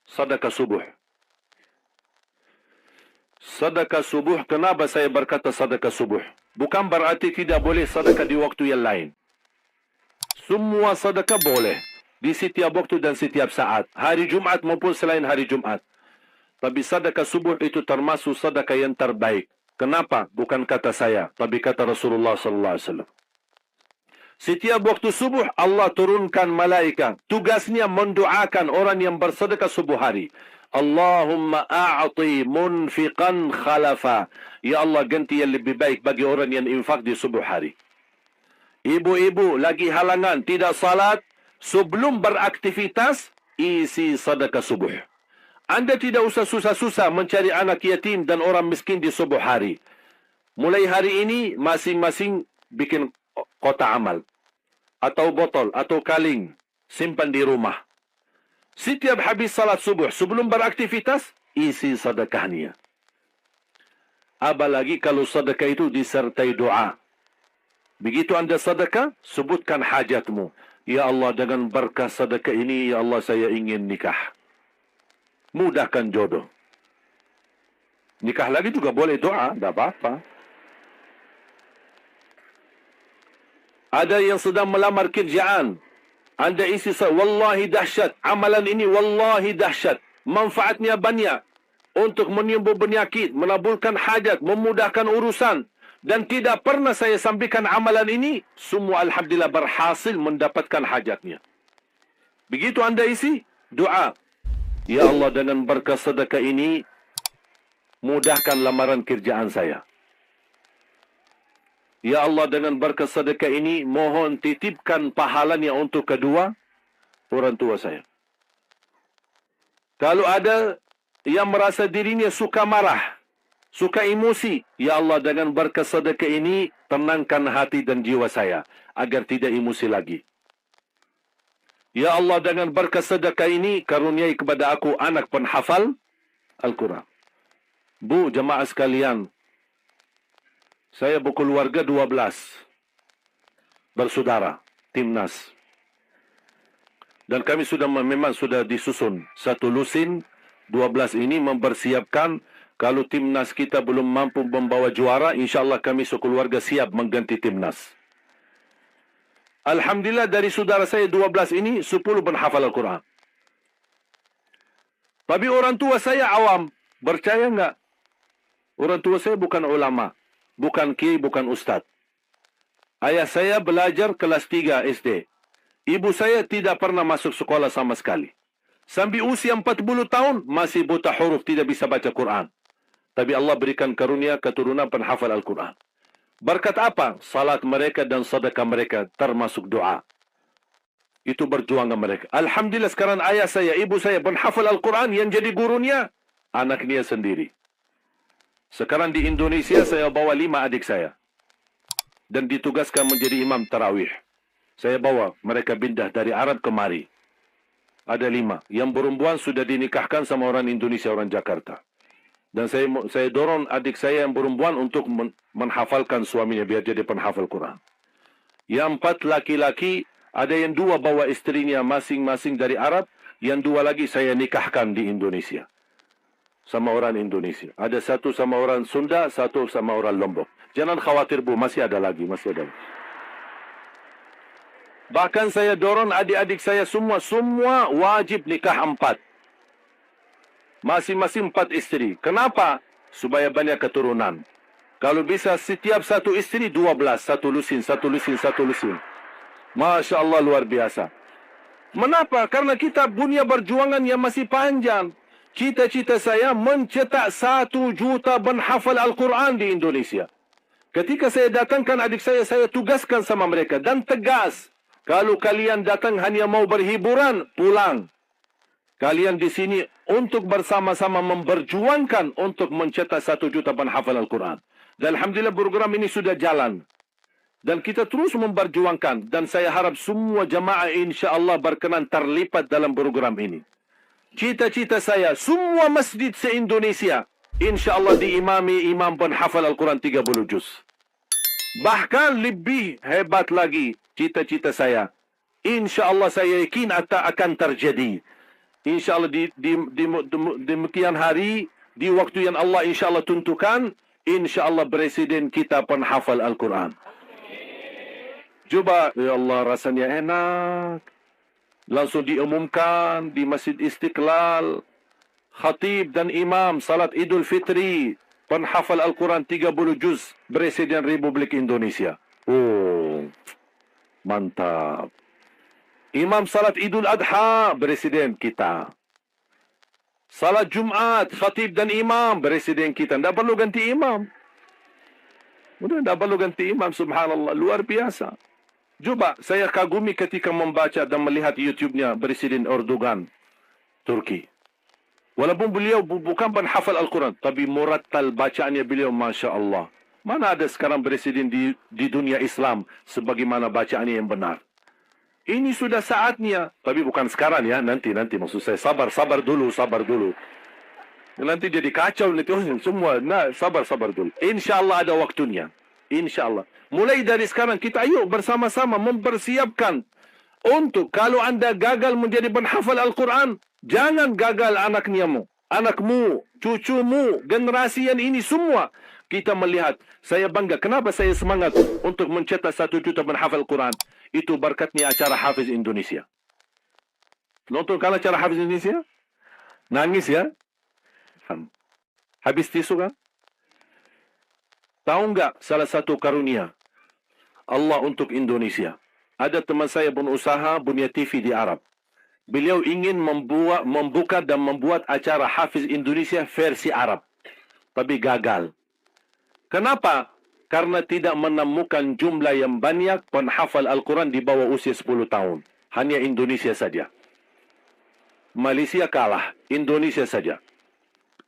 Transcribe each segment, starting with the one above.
sedekah subuh. Sedekah subuh, kenapa saya berkata sedekah subuh? Bukan berarti tidak boleh sedekah di waktu yang lain. Semua sedekah boleh di setiap waktu dan setiap saat, hari Jumat maupun selain hari Jumat. Tapi sedekah subuh itu termasuk sedekah yang terbaik. Kenapa? Bukan kata saya, tapi kata Rasulullah sallallahu alaihi wasallam. Setiap waktu subuh Allah turunkan malaikat. Tugasnya mendoakan orang yang bersedekah subuh hari. Allahumma a'ti munfiqan khalafa. Ya Allah, ganti yang lebih baik bagi orang yang infak di subuh hari. Ibu-ibu lagi halangan tidak salat, sebelum beraktivitas isi sedekah subuh. Anda tidak usah susah-susah mencari anak yatim dan orang miskin di subuh hari. Mulai hari ini masing-masing bikin kotak amal atau botol atau kaling, simpan di rumah. Setiap habis salat subuh sebelum beraktivitas isi sedekahnya. Apalagi kalau sedekah itu disertai doa. Begitu Anda sedekah, sebutkan hajatmu. Ya Allah, dengan berkah sedekah ini, ya Allah, saya ingin nikah. Mudahkan jodoh. Nikah lagi juga boleh doa, tidak apa-apa. Ada yang sedang melamar kerjaan. Anda isi, wallahi dahsyat. Amalan ini wallahi dahsyat. Manfaatnya banyak. Untuk menyembuh penyakit, menabulkan hajat, memudahkan urusan. Dan tidak pernah saya sampaikan amalan ini. Semua alhamdulillah berhasil mendapatkan hajatnya. Begitu Anda isi, doa. Ya Allah, dengan berkah sedekah ini, mudahkan lamaran kerjaan saya. Ya Allah, dengan berkah sedekah ini, mohon titipkan pahalanya untuk kedua orang tua saya. Kalau ada yang merasa dirinya suka marah, suka emosi, ya Allah, dengan berkah sedekah ini, tenangkan hati dan jiwa saya, agar tidak emosi lagi. Ya Allah, dengan berkah sedekah ini, karuniai kepada aku anak penghafal Al-Quran. Bu, jemaah sekalian, saya berkeluarga 12 bersaudara, timnas. Dan kami memang sudah disusun satu lusin. 12 ini mempersiapkan kalau timnas kita belum mampu membawa juara, insyaAllah kami sekeluarga siap mengganti timnas. Alhamdulillah, dari saudara saya 12 ini 10 penghafal Al-Quran. Tapi orang tua saya awam. Percaya enggak? Orang tua saya bukan ulama, bukan kiai, bukan ustaz. Ayah saya belajar kelas 3 SD. Ibu saya tidak pernah masuk sekolah sama sekali. Sampai usia 40 tahun masih buta huruf, tidak bisa baca Quran. Tapi Allah berikan karunia keturunan penghafal Al-Quran. Berkat apa? Salat mereka dan sedekah mereka, termasuk doa. Itu berjuangan mereka. Alhamdulillah, sekarang ayah saya, ibu saya penghafal Al-Quran, yang jadi gurunya anak dia sendiri. Sekarang di Indonesia saya bawa 5 adik saya dan ditugaskan menjadi imam tarawih. Saya bawa mereka pindah dari Arab kemari. Ada 5. Yang perempuan sudah dinikahkan sama orang Indonesia, orang Jakarta. Dan saya dorong adik saya yang perempuan untuk menghafalkan suaminya biar jadi penghafal Quran. Yang 4 laki-laki, ada yang 2 bawa istrinya masing-masing dari Arab, yang 2 lagi saya nikahkan di Indonesia sama orang Indonesia. Ada 1 sama orang Sunda, 1 sama orang Lombok. Jangan khawatir Bu, masih ada lagi, masih ada. Bahkan saya dorong adik-adik saya semua wajib nikah 4. Masing-masing 4 istri. Kenapa? Supaya banyak keturunan. Kalau bisa setiap 1 istri 12, 1 lusin, 1 lusin, 1 lusin. Masya Allah, luar biasa. Mengapa? Karena kita punya perjuangan yang masih panjang. Cita-cita saya mencetak 1 juta penghafal Al-Quran di Indonesia. Ketika saya datangkan adik saya tugaskan sama mereka dan tegas. Kalau kalian datang hanya mau berhiburan, pulang. Kalian di sini untuk bersama-sama memperjuangkan untuk mencetak 1 juta penghafal Al-Quran. Dan alhamdulillah program ini sudah jalan. Dan kita terus memperjuangkan. Dan saya harap semua jamaah insyaAllah berkenan terlibat dalam program ini. Cita-cita saya, semua masjid se-Indonesia insyaAllah diimami imam penghafal Al-Quran 30 juz. Bahkan lebih hebat lagi cita-cita saya. InsyaAllah saya yakin akan terjadi. InsyaAllah demikian hari, di waktu yang Allah insyaAllah tentukan, insyaAllah Presiden kita penghafal Al-Quran. Cuba, ya Allah, rasanya enak. Langsung diumumkan di Masjid Istiqlal, khatib dan imam salat Idul Fitri, penghafal Al-Quran 30 juz, Presiden Republik Indonesia. Oh, mantap. Imam salat Idul Adha, Presiden kita. Salat Jumat, khatib dan imam, Presiden kita. Tidak perlu ganti imam. Sudah tidak perlu ganti imam, subhanallah. Luar biasa. Coba, saya kagumi ketika membaca dan melihat YouTube-nya Presiden Erdogan, Turki. Walaupun beliau bukan penghafal Al-Quran, tapi murattal bacaannya beliau, Masya Allah. Mana ada sekarang Presiden di dunia Islam sebagaimana bacaannya yang benar. Ini sudah saatnya, tapi bukan sekarang ya, nanti maksud saya sabar dulu. Nanti jadi kacau nanti semua. Nah, sabar dulu. InsyaAllah ada waktunya. InsyaAllah. Mulai dari sekarang kita ayo bersama-sama mempersiapkan untuk kalau anda gagal menjadi penghafal Al-Quran, jangan gagal anakmu, cucumu, generasi yang ini semua. Kita melihat, saya bangga. Kenapa saya semangat untuk mencetak 1 juta penghafal Al-Quran? Itu berkatnya acara Hafiz Indonesia. Nonton kan acara Hafiz Indonesia? Nangis ya? Habis tisu kan? Tahu enggak salah satu karunia Allah untuk Indonesia? Ada teman saya berusaha punya TV di Arab. Beliau ingin membuka dan membuat acara Hafiz Indonesia versi Arab. Tapi gagal. Kenapa? Karena tidak menemukan jumlah yang banyak penghafal Al-Quran di bawah usia 10 tahun. Hanya Indonesia saja. Malaysia kalah. Indonesia saja.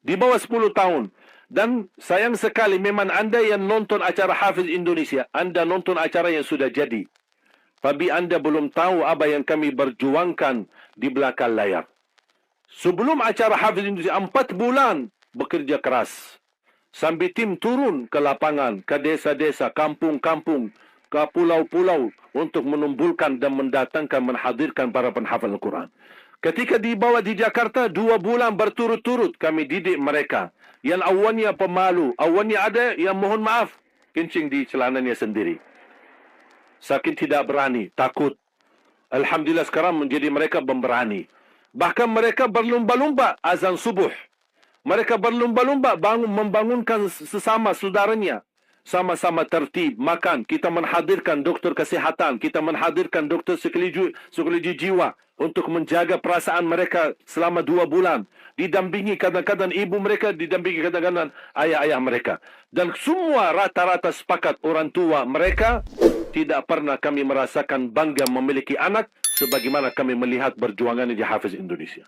Di bawah 10 tahun. Dan sayang sekali memang anda yang nonton acara Hafiz Indonesia, anda nonton acara yang sudah jadi. Tapi anda belum tahu apa yang kami berjuangkan di belakang layar. Sebelum acara Hafiz Indonesia, 4 bulan bekerja keras. Sambil tim turun ke lapangan, ke desa-desa, kampung-kampung, ke pulau-pulau untuk menumbulkan dan mendatangkan, menghadirkan para penghafal Al-Quran. Ketika dibawa di Jakarta, 2 bulan berturut-turut kami didik mereka. Yang awalnya pemalu, awalnya ada yang mohon maaf, kencing di celananya sendiri. Sakit tidak berani, takut. Alhamdulillah sekarang menjadi mereka pemberani. Bahkan mereka berlumba-lumba azan subuh. Mereka berlumba-lumba membangunkan sesama saudaranya. Sama-sama tertib, makan. Kita menghadirkan doktor kesihatan. Kita menghadirkan doktor psikologi jiwa untuk menjaga perasaan mereka selama 2 bulan. Didampingi kadang-kadang ibu mereka, didampingi kadang-kadang ayah-ayah mereka. Dan semua rata-rata sepakat orang tua mereka tidak pernah kami merasakan bangga memiliki anak sebagaimana kami melihat perjuangannya di Hafiz Indonesia.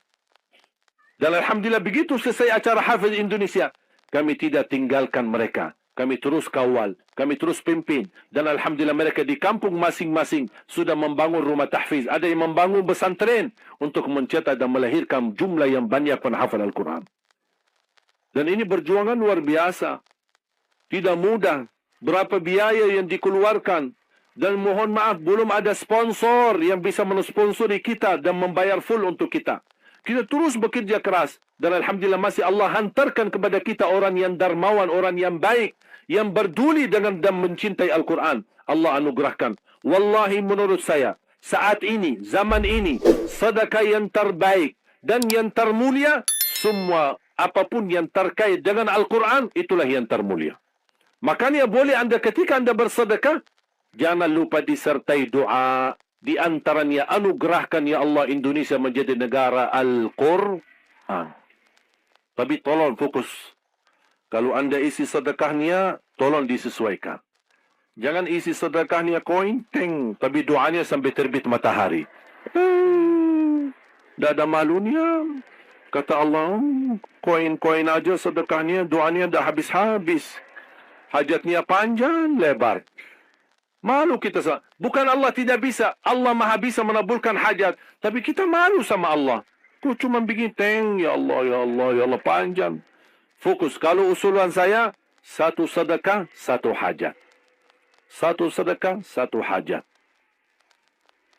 Dan Alhamdulillah begitu selesai acara Hafiz Indonesia, kami tidak tinggalkan mereka. Kami terus kawal, kami terus pimpin. Dan Alhamdulillah mereka di kampung masing-masing sudah membangun rumah tahfiz. Ada yang membangun pesantren untuk mencetak dan melahirkan jumlah yang banyak penghafal Al-Quran. Dan ini perjuangan luar biasa. Tidak mudah. Berapa biaya yang dikeluarkan. Dan mohon maaf, belum ada sponsor yang bisa mensponsori kita dan membayar full untuk kita. Kita terus bekerja keras. Dan Alhamdulillah masih Allah hantarkan kepada kita orang yang dermawan, orang yang baik, yang berduli dengan dan mencintai Al-Quran. Allah anugerahkan. Wallahi menurut saya, saat ini, zaman ini, sedekah yang terbaik dan yang termulia, semua apapun yang terkait dengan Al-Quran, itulah yang termulia. Makanya boleh anda ketika anda bersedekah, jangan lupa disertai doa. Di antaranya anugerahkan ya Allah Indonesia menjadi negara Al-Quran. Tapi tolong fokus. Kalau anda isi sedekahnya, tolong disesuaikan. Jangan isi sedekahnya koin, tapi doanya sampai terbit matahari. Tidak ada malunya. Kata Allah, koin-koin aja sedekahnya, doanya dah habis-habis. Hajatnya panjang, lebar. Malu kita sama. Bukan Allah tidak bisa. Allah maha bisa menabulkan hajat. Tapi kita malu sama Allah. Kau cuma bikin ya Allah, ya Allah, ya Allah, panjang. Fokus. Kalau usulan saya, 1 sedekah, 1 hajat. 1 sedekah, 1 hajat.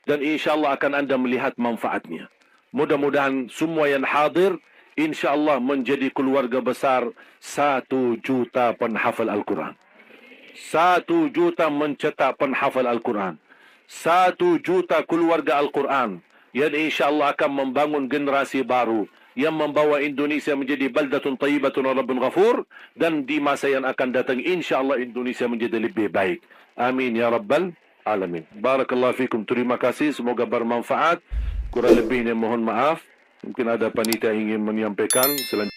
Dan insya Allah akan anda melihat manfaatnya. Mudah-mudahan semua yang hadir insya-Allah menjadi keluarga besar 1 juta penghafal Al-Quran. 1 juta mencetak penghafal Al-Quran. 1 juta keluarga Al-Quran yang insya-Allah akan membangun generasi baru yang membawa Indonesia menjadi baldatun tayyibatun wa rabbun ghafur, dan di masa yang akan datang insya-Allah Indonesia menjadi lebih baik. Amin ya rabbal alamin. Barakallahu fikum. Terima kasih, semoga bermanfaat. Kurang lebihnya mohon maaf. Mungkin ada panitia ingin menyampaikan selanjutnya.